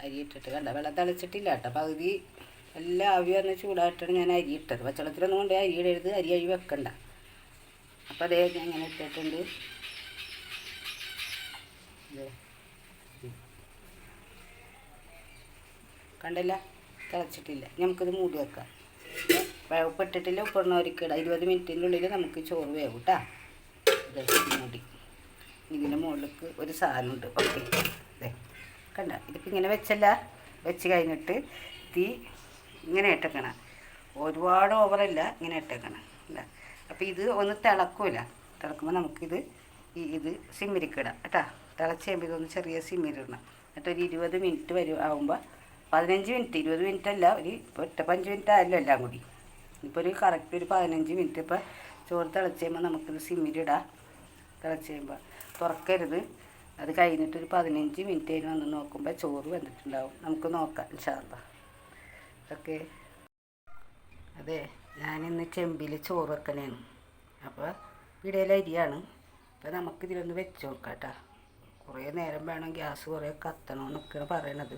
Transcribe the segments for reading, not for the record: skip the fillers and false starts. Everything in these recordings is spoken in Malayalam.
അരി ഇട്ടിട്ട് കണ്ട വെള്ളം തിളച്ചിട്ടില്ല കേട്ടോ. പകുതി എല്ലാം ആവി വന്ന് ചൂടായിട്ടാണ് ഞാൻ അരി ഇട്ടത്. പച്ചവെള്ളത്തിലൊന്നും കൊണ്ട് അരി ഇടരുത്, അരി വെക്കണ്ട. അപ്പോൾ അതേ ഞാൻ ഇങ്ങനെ ഇട്ടിട്ടുണ്ട്. കണ്ടല്ല, തിളച്ചിട്ടില്ല. നമുക്കിത് മൂടി വെക്കാം. ഉപ്പിട്ടിട്ടില്ല, ഉപ്പിടുന്നവർക്ക് ഇടാം. 20 മിനിറ്റിൻ്റെ ഉള്ളിൽ നമുക്ക് ചോറ് വേവും കേട്ടോ. ഇത് മൂടി. ഇതിൻ്റെ മുകളിലേക്ക് ഒരു സാധനമുണ്ട്. ഓക്കെ, അതെ കണ്ട. ഇതിപ്പോൾ ഇങ്ങനെ വെച്ച് കഴിഞ്ഞിട്ട് തീ ഇങ്ങനെ ഇട്ടേക്കണം. ഒരുപാട് ഓവറല്ല, ഇങ്ങനെ ഇട്ടേക്കണം. അല്ല, അപ്പോൾ ഇത് ഒന്ന് തിളക്കൂല. തിളക്കുമ്പോൾ നമുക്കിത് ഇത് സിമ്മിരിക്കിടാം കേട്ടോ. തിളച്ച് കഴിയുമ്പോൾ ഇതൊന്ന് ചെറിയ സിമ്മിരിടണം. എന്നിട്ടൊരു 20 മിനിറ്റ് ആകുമ്പോൾ 15 മിനിറ്റ്, 20 മിനിറ്റ് അല്ല, ഒരു 8-5 മിനിറ്റ് ആയല്ലോ എല്ലാം കൂടി. ഇപ്പോൾ ഒരു കറക്റ്റ് ഒരു 15 മിനിറ്റ്. ഇപ്പോൾ ചോറ് തിളച്ച് കഴിയുമ്പോൾ നമുക്കിത് സിമ്മിലിടാം. തിളച്ച് കഴിയുമ്പോൾ തുറക്കരുത്. അത് കഴിഞ്ഞിട്ടൊരു 15 മിനിറ്റ് കഴിഞ്ഞ് വന്ന് നോക്കുമ്പോൾ ചോറ് വന്നിട്ടുണ്ടാവും. നമുക്ക് നോക്കാം ഇൻഷാ അല്ലാഹ്. ഓക്കെ, അതെ ഞാനിന്ന് ചെമ്പിൽ ചോറ് വെക്കണേണ്. അപ്പോൾ ഇടയിലെ അരിയാണ്. അപ്പോൾ നമുക്കിതിലൊന്ന് വെച്ച് നോക്കാം കേട്ടോ. കുറേ നേരം വേണം, ഗ്യാസ് കുറേ കത്തണമെന്നൊക്കെയാണ് പറയണത്.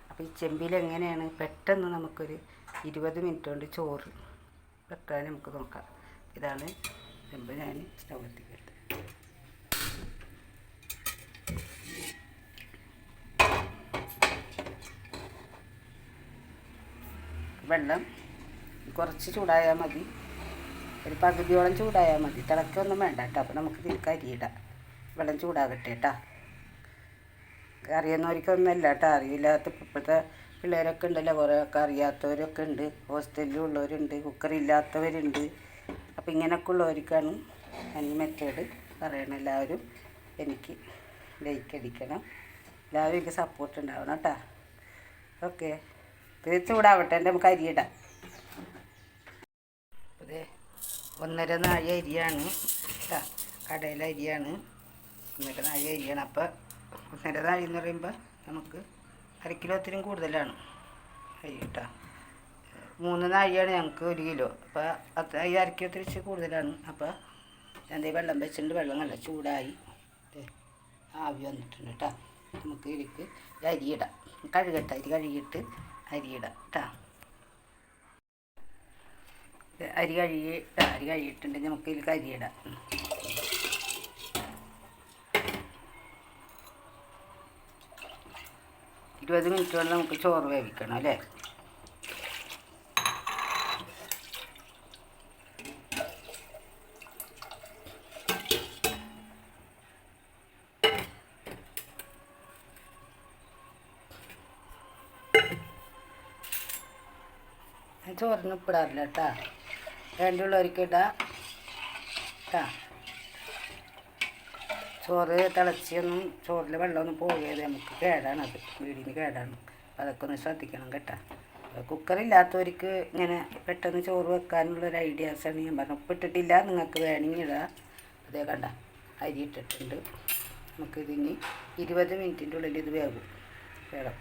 അപ്പോൾ ഈ ചെമ്പിൽ എങ്ങനെയാണ് പെട്ടെന്ന് നമുക്കൊരു 20 മിനിറ്റ് കൊണ്ട് ചോറ് വെക്കാൻ നമുക്ക് നോക്കാം. ഇതാണ് ചെമ്പ്. ഞാൻ സ്റ്റൗ എത്തിക്കട്ടെ. വെള്ളം കുറച്ച് ചൂടായാൽ മതി, ഒരു പകുതിയോളം ചൂടായാൽ മതി. തിളക്കൊന്നും വേണ്ട കേട്ടോ. അപ്പോൾ നമുക്ക് ഇതിലേക്ക് അരിയിടാം. വെള്ളം ചൂടാകട്ടെ കേട്ടോ. അറിയുന്നവർക്കൊന്നുമല്ല കേട്ടോ. അറിയില്ലാത്ത ഇപ്പോഴത്തെ പിള്ളേരൊക്കെ ഉണ്ടല്ലോ, കുറേയൊക്കെ അറിയാത്തവരൊക്കെ ഉണ്ട്. ഹോസ്റ്റലിലുള്ളവരുണ്ട്, കുക്കറില്ലാത്തവരുണ്ട്. അപ്പോൾ ഇങ്ങനെയൊക്കെ ഉള്ളവർക്കാണ് ഞാൻ ഈ മെത്തേഡ് പറയണം. എല്ലാവരും എനിക്ക് ലൈക്ക് അടിക്കണം, എല്ലാവരും എനിക്ക് സപ്പോർട്ട് ഉണ്ടാവണം കേട്ടോ. ഓക്കെ, ഇത് ചൂടാവട്ടെ, നമുക്ക് അരിയിടാം. അതെ 1.5 നാഴി അരിയാണ് കേട്ടോ. കടയിലെ അരിയാണ്, 1.5 നാഴി അരിയാണ്. അപ്പോൾ 1.5 നാഴി എന്ന് പറയുമ്പോൾ നമുക്ക് 1/2 കിലോത്തിനും കൂടുതലാണ് അരി കേട്ടോ. 3 നാഴിയാണ് ഞങ്ങൾക്ക് 1 കിലോ. അപ്പോൾ അത് 1/2 കിലോ തിരിച്ച് കൂടുതലാണ്. അപ്പോൾ ഞാൻ വെള്ളം വെച്ചിട്ടുണ്ട്. വെള്ളം നല്ല ചൂടായി ആവി വന്നിട്ടുണ്ട് കേട്ടോ. നമുക്ക് ഇതിലേക്ക് അരിയിടാം. കഴുകട്ടെ, അരി കഴുകിയിട്ട് അരിയിടാം കേട്ടോ. അരി കഴുകിയിട്ടുണ്ടെങ്കിൽ നമുക്ക് ഇതിലേക്ക് അരിയിടാം. ഇരുപത് മിനിറ്റ് കൊണ്ട് നമുക്ക് ചോറ് വേവിക്കണം അല്ലേ. ചോറിന് ഉപ്പിടാറില്ല കേട്ടോ. വേണ്ടിയുള്ളവർക്ക് ഇടാം കേട്ടോ. ചോറ് തിളച്ചൊന്നും ചോറിൽ വെള്ളമൊന്നും പോയത് നമുക്ക് കേടാണത്, വീടിന് കേടാണ്. അതൊക്കെ ഒന്ന് ശ്രദ്ധിക്കണം കേട്ടോ. കുക്കറില്ലാത്തവർക്ക് ഇങ്ങനെ പെട്ടെന്ന് ചോറ് വെക്കാനുള്ളൊരു ഐഡിയാസാണ് ഞാൻ പറഞ്ഞത്. ഉപ്പിട്ടിട്ടില്ല, നിങ്ങൾക്ക് വേണമെങ്കിൽ ഇടാം. അതേ കണ്ട അരി ഇട്ടിട്ടുണ്ട്. നമുക്കിതിന് 20 മിനിറ്റിൻ്റെ ഉള്ളിൽ ഇത് വേണം.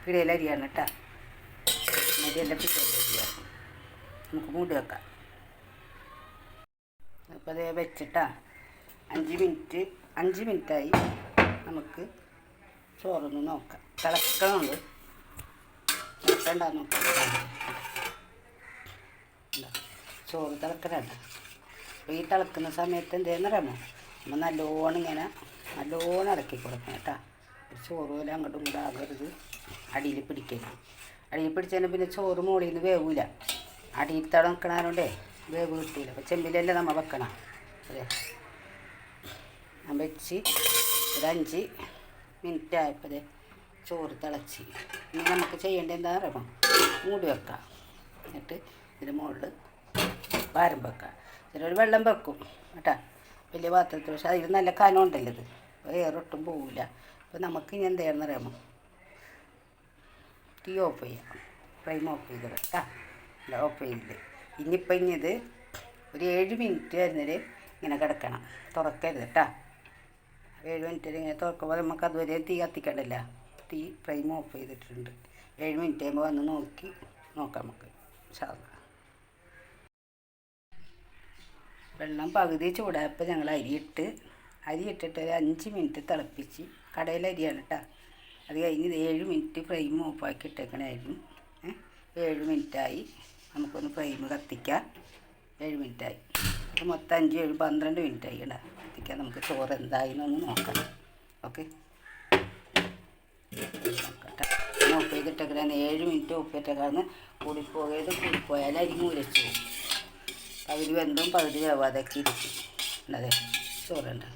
പിടയിലരിയാണ് കേട്ടോ. അരിയെല്ലാം പിടയിലരിയാണ്. നമുക്ക് മൂടി വെക്കാം. അപ്പോൾ അതേ വെച്ചിട്ടാ 5 മിനിറ്റായി. നമുക്ക് ചോറൊന്ന് നോക്കാം. തിളക്കണുണ്ട്, തിളക്കണ്ടാന്ന് നോക്കാം. ചോറ് തിളക്കണണ്ട. അപ്പോൾ ഈ തിളക്കുന്ന സമയത്ത് എന്തേന്നറിയാമോ, നമ്മൾ നല്ലോണം ഇളക്കി കൊടുക്കണം കേട്ടോ. ചോറ് പോലെ അങ്ങോട്ടും ഇങ്ങോട്ടും ആകരുത്, അടിയിൽ പിടിക്കരുത്. അടിയിൽ പിടിച്ചതിന് പിന്നെ ചോറ് മുകളിൽ നിന്ന് വേവില്ല. അടിയിൽ തിളക്കണതുകൊണ്ടേ വേവ് കിട്ടില്ല. അപ്പോൾ ചെമ്പിലല്ലേ നമ്മൾ വെക്കണം. അതെ, ഞാൻ വെച്ച് ഒരു 5 മിനിറ്റ് ആയപ്പോൾ ചോറ് തിളച്ച്. ഇനി നമുക്ക് ചെയ്യേണ്ടത് എന്താ പറയുമ്പോൾ മൂടി വെക്കാം. എന്നിട്ട് ഇതിൻ്റെ മുകളിൽ ഭാരം വെക്കാം. ചിലർ വെള്ളം വെക്കും കേട്ടോ, വലിയ പാത്രത്തിൽ. പക്ഷേ അതിൽ നല്ല കനം ഉണ്ടല്ലോ, ഇത് വേറൊട്ടും പോവില്ല. അപ്പോൾ നമുക്ക് ഇനി എന്ത് ചെയ്യണമെന്ന് അറിയാമോ, തീ ഓഫ് ചെയ്യാം. ഫ്ലെയിം ഓഫ് ചെയ്ത് കേട്ടോ. അല്ല, ഓഫ് ചെയ്തില്ല. ഇനി ഇത് ഒരു 7 മിനിറ്റ് വരുന്നവരെ ഇങ്ങനെ കിടക്കണം, തുറക്കരുത് കേട്ടോ. 7 മിനിറ്റ് ഇങ്ങനെ തുറക്കുമ്പോൾ നമുക്ക് അതുവരെ തീ കത്തിക്കണ്ടല്ല. തീ ഫ്ലെയിം ഓഫ് ചെയ്തിട്ടുണ്ട്. 7 മിനിറ്റ് ആകുമ്പോൾ വന്ന് നോക്കാം നമുക്ക്. വെള്ളം പകുതി ചൂടായപ്പോൾ ഞങ്ങൾ അരിയിട്ടിട്ട് ഒരു 5 മിനിറ്റ് തിളപ്പിച്ച്, കടയിലെ അരിയാണ് കേട്ടോ. അത് കഴിഞ്ഞ് ഇത് 7 മിനിറ്റ് ഫ്ലെയിം ഓഫാക്കി ഇട്ടേക്കണായിരുന്നു. 7 മിനിറ്റായി. നമുക്കൊന്ന് ഫ്ലെയിം കത്തിക്കാം. 7 മിനിറ്റായി. അപ്പോൾ മൊത്തം 5, 7, 12 മിനിറ്റായി കേട്ടോ. കത്തിക്കാം. നമുക്ക് ചോറ് എന്തായിന്നൊന്ന് നോക്കാം. ഓക്കെ, നോക്കട്ടെ. ഓഫ് ചെയ്തിട്ടേക്കണേ 7 മിനിറ്റ് ഓഫ് ചെയ്തിട്ടേക്കാന്ന്. കൂടിപ്പോയാൽ അരി മൂലച്ചു പോകും. പകുതി വെന്തും പകുതി വേവാതൊക്കെ ഇരിക്കും. അതെ, ചോറുണ്ട്.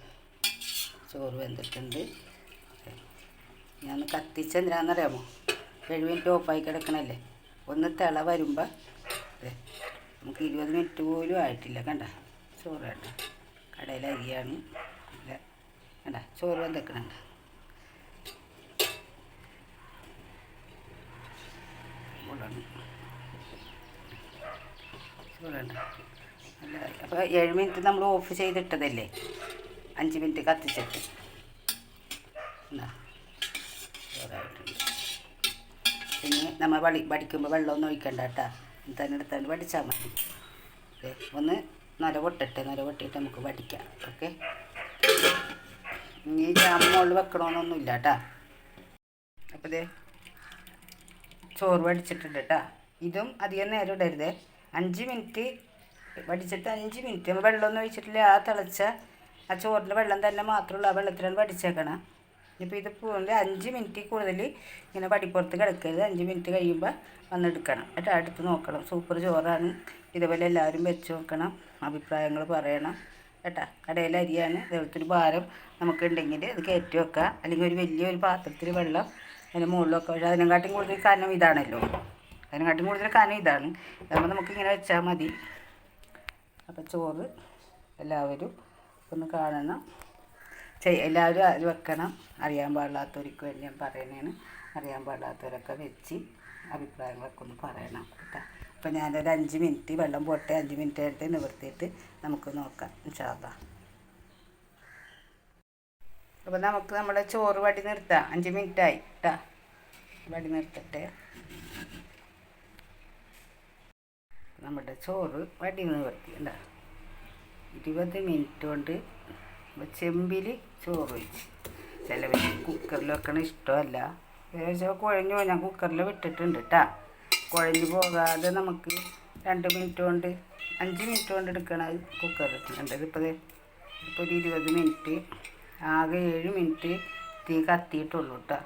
ചോറ് വെന്തിട്ടുണ്ട്. ഞാൻ കത്തിച്ചെന്തിനാണെന്നറിയാമോ? 7 മിനിറ്റ് ഓഫായി കിടക്കണല്ലേ. ഒന്ന് തിള വരുമ്പോൾ അതെ, നമുക്ക് 20 മിനിറ്റ് പോലും ആയിട്ടില്ല. കണ്ട ചോറ് വേണ്ട, കടയിൽ അരിയാണ്. അല്ല കണ്ട ചോറ് വെന്തിക്കണുണ്ട്. ചോറുണ്ട് അല്ല. അപ്പോൾ 7 മിനിറ്റ് നമ്മൾ ഓഫ് ചെയ്തിട്ടതല്ലേ, 5 മിനിറ്റ് കത്തിച്ചിട്ട്. എന്താ ചോറായിട്ടുണ്ട്. പിന്നെ നമ്മൾ വടിക്കുമ്പോൾ വെള്ളമൊന്നും ഒഴിക്കണ്ട കേട്ടോ. തന്നെ എടുത്താണ്ട് വടിച്ചാൽ മതി. ഒന്ന് നര പൊട്ടിട്ട് നമുക്ക് വടിക്കാം. ഓക്കെ, ഇനി ജാമ് മുകളിൽ വെക്കണമെന്നൊന്നുമില്ല കേട്ടോ. അപ്പോൾ ഇതേ ചോറ് വടിച്ചിട്ടുണ്ട് കേട്ടോ. ഇതും അധികം നേരം ഇടരുത്. 5 മിനിറ്റ് വടിച്ചിട്ട് 5 മിനിറ്റ് നമ്മൾ വെള്ളമൊന്നും ഒഴിച്ചിട്ടില്ല. ആ തിളച്ച ആ ചോറിൻ്റെ വെള്ളം തന്നെ മാത്രമുള്ളൂ. ആ വെള്ളത്തിലാണ് വടിച്ചേക്കണം. ഇപ്പോൾ ഇത് പോലെ 5 മിനിറ്റ് കൂടുതൽ ഇങ്ങനെ വടിപ്പുറത്ത് കിടക്കരുത്. 5 മിനിറ്റ് കഴിയുമ്പോൾ വന്നെടുക്കണം കേട്ടോ. അടുത്ത് നോക്കണം. സൂപ്പർ ചോറാണ്. ഇതുപോലെ എല്ലാവരും വെച്ച് നോക്കണം, അഭിപ്രായങ്ങൾ പറയണം കേട്ടോ. കടയിലെ അരിയാണ്. ഇതുപോലത്തെ ഒരു ഭാരം നമുക്കുണ്ടെങ്കിൽ അത് കയറ്റി വെക്കുക. അല്ലെങ്കിൽ ഒരു വലിയൊരു പാത്രത്തിൽ വെള്ളം അതിന് മുകളിലൊക്കെ. പക്ഷേ അതിനെക്കാട്ടും കൂടുതൽ കനം ഇതാണല്ലോ. അതിനെക്കാട്ടും കൂടുതൽ കനം ഇതാണ്. അതാകുമ്പോൾ നമുക്കിങ്ങനെ വെച്ചാൽ മതി. അപ്പോൾ ചോറ് എല്ലാവരും ഒന്ന് കാണണം. എല്ലാവരും അത് വെക്കണം. അറിയാൻ പാടില്ലാത്തവർക്ക് വേണ്ടി ഞാൻ പറയുന്നതാണ്. അറിയാൻ പാടില്ലാത്തവരൊക്കെ വെച്ച് അഭിപ്രായങ്ങളൊക്കെ ഒന്ന് പറയണം കേട്ടോ. അപ്പോൾ ഞാനൊരു 5 മിനിറ്റ് വെള്ളം പോട്ടെ, 5 മിനിറ്റ് ആയിട്ട് നിവർത്തിയിട്ട് നമുക്ക് നോക്കാം ഇൻഷാ അല്ലാഹ്. അപ്പോൾ നമുക്ക് നമ്മുടെ ചോറ് വടി നിർത്താം. 5 മിനിറ്റായി കേട്ടോ. വടി നിർത്തട്ടെ. നമ്മുടെ ചോറ് വടി നിവർത്തി കേട്ടോ. 20 മിനിറ്റ് കൊണ്ട് ചെമ്പിൽ ചോറ് വെച്ച്. ചിലവർ കുക്കറിൽ വെക്കണ ഇഷ്ടമല്ല. ഏകദേശം കുഴഞ്ഞു പോയി. ഞാൻ കുക്കറിൽ വിട്ടിട്ടുണ്ട് കേട്ടോ. കുഴഞ്ഞു പോകാതെ നമുക്ക് 2 മിനിറ്റ് കൊണ്ട് 5 മിനിറ്റ് കൊണ്ട് എടുക്കണം കുക്കറിൽ ഇട്ടിട്ടുണ്ട്. ഇപ്പോൾ ഒരു 20 മിനിറ്റ്, ആകെ 7 മിനിറ്റ് തീ കത്തിയിട്ടുള്ളൂ കേട്ടോ.